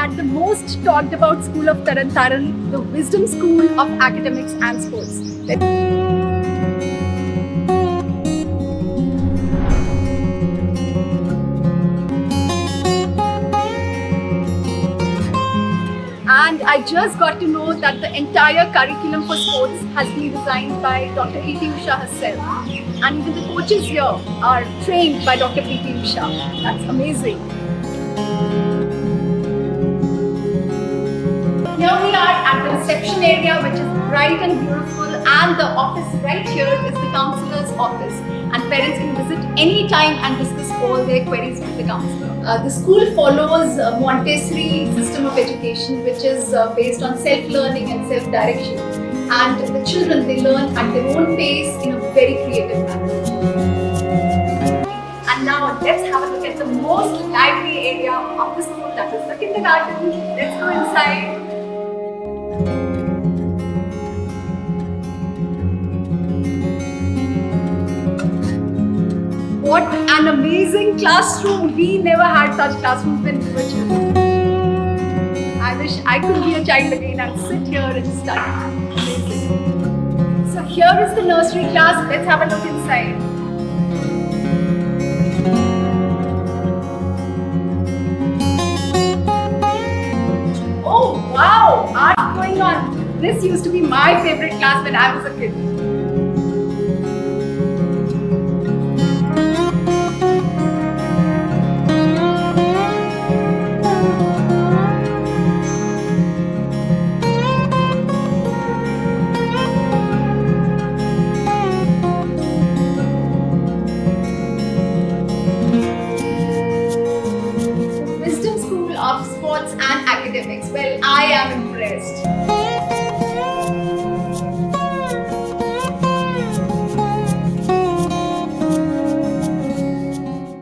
at the most talked about school of Taran, the Wisdom School of Academics and Sports. And I just got to know that the entire curriculum for sports has been designed by Dr. P.T. Usha herself. And even the coaches here are trained by Dr. P.T. Usha. That's amazing. Here we are at the reception area, which is bright and beautiful, and the office right here is the counselor's office, and parents can visit any time and discuss all their queries with the counselor. The school follows a Montessori system of education, which is based on self-learning and self-direction, and the children, they learn at their own pace in a very creative manner. And now let's have a look at the most lively area of the school, that is the kindergarten. Let's go inside. What an amazing classroom! We never had such classrooms when we were children. I wish I could be a child again and sit here and study. Amazing. So here is the nursery class. Let's have a look inside. Oh wow! Art going on. This used to be my favorite class when I was a kid. Of sports and academics. Well, I am impressed.